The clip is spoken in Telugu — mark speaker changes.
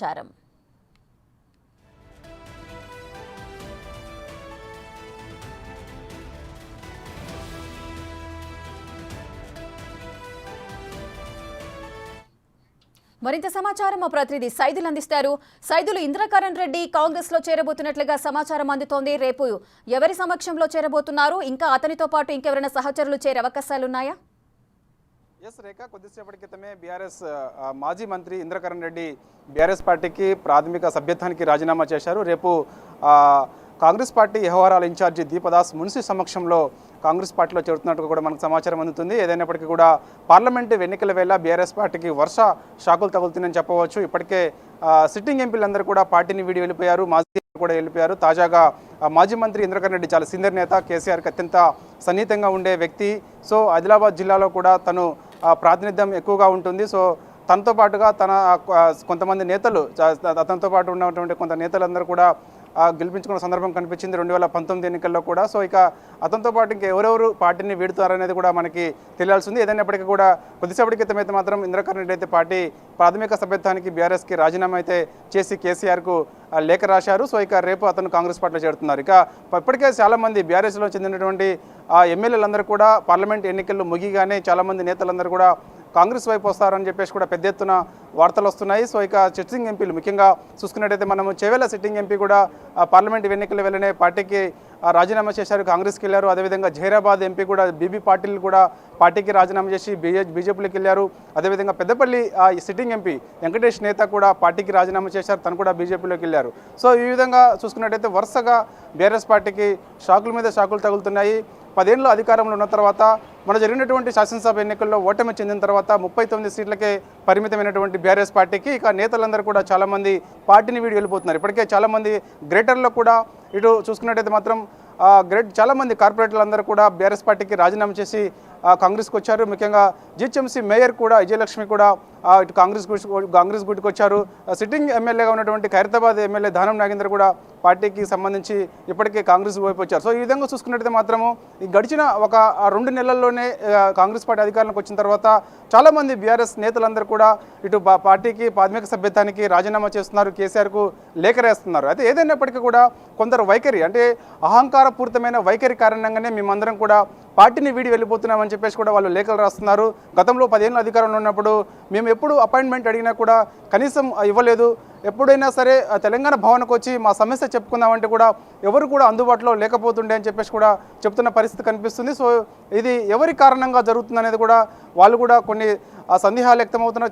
Speaker 1: చారం మరింత సమాచారం మా ప్రతినిధి సైదులు అందిస్తారు. సైదులు, ఇంద్రకరణ్ రెడ్డి కాంగ్రెస్ లో చేరబోతున్నట్లుగా సమాచారం అందుతోంది. రేపు ఎవరి సమక్షంలో చేరబోతున్నారు? ఇంకా అతనితో పాటు ఇంకెవరైనా సహచరులు చేరే అవకాశాలున్నాయా?
Speaker 2: ఎస్ రేఖ, కొద్దిసేపటి క్రితమే బీఆర్ఎస్ మాజీ మంత్రి ఇంద్రకరణ్ రెడ్డి బీఆర్ఎస్ పార్టీకి ప్రాథమిక సభ్యత్వానికి రాజీనామా చేశారు. రేపు కాంగ్రెస్ పార్టీ వ్యవహారాల ఇన్ఛార్జి దీపదాస్ మున్సి సమక్షంలో కాంగ్రెస్ పార్టీలో చేరుతున్నట్టుగా కూడా మనకు సమాచారం అందుతుంది. ఏదైనప్పటికీ కూడా పార్లమెంటు ఎన్నికల వేళ బీఆర్ఎస్ పార్టీకి వరుస షాకులు తగులుతుందని చెప్పవచ్చు. ఇప్పటికే సిట్టింగ్ ఎంపీలందరూ కూడా పార్టీని వీడి వెళ్ళిపోయారు, మాజీ కూడా వెళ్ళిపోయారు. తాజాగా మాజీ మంత్రి ఇంద్రకరణ్ రెడ్డి చాలా సీనియర్ నేత, కేసీఆర్కి అత్యంత సన్నిహితంగా ఉండే వ్యక్తి. సో ఆదిలాబాద్ జిల్లాలో కూడా తను ప్రాతినిధ్యం ఎక్కువగా ఉంటుంది. సో తనతో పాటుగా కొంతమంది నేతలు, అతనితో పాటు ఉన్నటువంటి కొంత నేతలందరూ కూడా గెలిపించుకున్న సందర్భం కనిపించింది 2019 ఎన్నికల్లో కూడా. సో ఇక అతనితో పాటు ఇంకా ఎవరెవరు పార్టీని వీడుతారనేది కూడా మనకి తెలియాల్సింది. ఏదైనప్పటికీ కూడా కొద్దిసేపటి క్రితం అయితే మాత్రం ఇంద్రకరణ్ రెడ్డి అయితే పార్టీ ప్రాథమిక సభ్యత్వానికి బీఆర్ఎస్కి రాజీనామా అయితే చేసి కేసీఆర్కు లేఖ రాశారు. సో ఇక రేపు అతను కాంగ్రెస్ పార్టీలో చేరుతున్నారు. ఇక ఇప్పటికే చాలామంది బీఆర్ఎస్లో చెందినటువంటి ఎమ్మెల్యేలందరూ కూడా పార్లమెంట్ ఎన్నికల్లో ముగిగానే చాలామంది నేతలందరూ కూడా కాంగ్రెస్ వైపు వస్తారని చెప్పేసి కూడా పెద్ద ఎత్తున వార్తలు వస్తున్నాయి. సో ఇక సిట్టింగ్ ఎంపీలు, ముఖ్యంగా చూసుకున్నట్టయితే మనము చేవెళ్ళ సిట్టింగ్ ఎంపీ కూడా పార్లమెంట్ ఎన్నికల వేళనే పార్టీకి రాజీనామా చేశారు, కాంగ్రెస్కి వెళ్ళారు. అదేవిధంగా జహీరాబాద్ ఎంపీ కూడా బీబీ పాటిల్ కూడా పార్టీకి రాజీనామా చేసి బీజేపీలోకి వెళ్ళారు. అదేవిధంగా పెద్దపల్లి సిట్టింగ్ ఎంపీ వెంకటేష్ నేత కూడా పార్టీకి రాజీనామా చేశారు, తను కూడా బీజేపీలోకి వెళ్ళారు. సో ఈ విధంగా చూసుకున్నట్టయితే వరుసగా బీఆర్ఎస్ పార్టీకి షాకుల మీద షాకులు తగులుతున్నాయి. 10 ఏళ్ళు అధికారంలో ఉన్న తర్వాత మన జరిగినటువంటి శాసనసభ ఎన్నికల్లో ఓటమి చెందిన తర్వాత 39 సీట్లకే పరిమితమైనటువంటి బీఆర్ఎస్ పార్టీకి ఇక నేతలందరూ కూడా చాలామంది పార్టీని వీడి వెళ్ళిపోతున్నారు. ఇప్పటికే చాలామంది గ్రేటర్లో కూడా ఇటు చూసుకున్నట్టయితే మాత్రం చాలామంది కార్పొరేటర్లు అందరూ కూడా బీఆర్ఎస్ పార్టీకి రాజీనామా చేసి కాంగ్రెస్కి వచ్చారు. ముఖ్యంగా జిహెచ్ఎంసీ మేయర్ కూడా విజయలక్ష్మి కూడా ఇటు కాంగ్రెస్ గుడికి వచ్చారు. సిట్టింగ్ ఎమ్మెల్యేగా ఉన్నటువంటి ఖైరతాబాద్ ఎమ్మెల్యే దానం నాగేంద్ర కూడా పార్టీకి సంబంధించి ఇప్పటికే కాంగ్రెస్ వైపు వచ్చారు. సో ఈ విధంగా చూసుకున్నట్టయితే మాత్రము ఈ గడిచిన ఒక 2 నెలల్లోనే కాంగ్రెస్ పార్టీ అధికారంలోకి వచ్చిన తర్వాత చాలామంది బీఆర్ఎస్ నేతలందరూ కూడా ఇటు పార్టీకి ప్రాథమిక సభ్యత్వానికి రాజీనామా చేస్తున్నారు, కేసీఆర్కు లేఖ రాస్తున్నారు. అయితే ఏదైనప్పటికీ కూడా కొందరు వైఖరి, అంటే అహంకారపూరితమైన వైఖరి కారణంగానే మేమందరం కూడా పార్టీని వీడి వెళ్ళిపోతున్నామని చెప్పేసి కూడా వాళ్ళు లేఖలు రాస్తున్నారు. గతంలో 10 ఏళ్ళ అధికారంలో ఉన్నప్పుడు మేము ఎప్పుడు అపాయింట్మెంట్ అడిగినా కూడా కనీసం ఇవ్వలేదు. ఎప్పుడైనా సరే తెలంగాణ భవన్కి వచ్చి మా సమస్య చెప్పుకుందామంటే కూడా ఎవరు కూడా అందుబాటులో లేకపోతుండే అని చెప్పేసి కూడా చెప్తున్న పరిస్థితి కనిపిస్తుంది. సో ఇది ఎవరి కారణంగా జరుగుతుంది అనేది కూడా వాళ్ళు కూడా కొన్ని సందేహాలు వ్యక్తమవుతున్న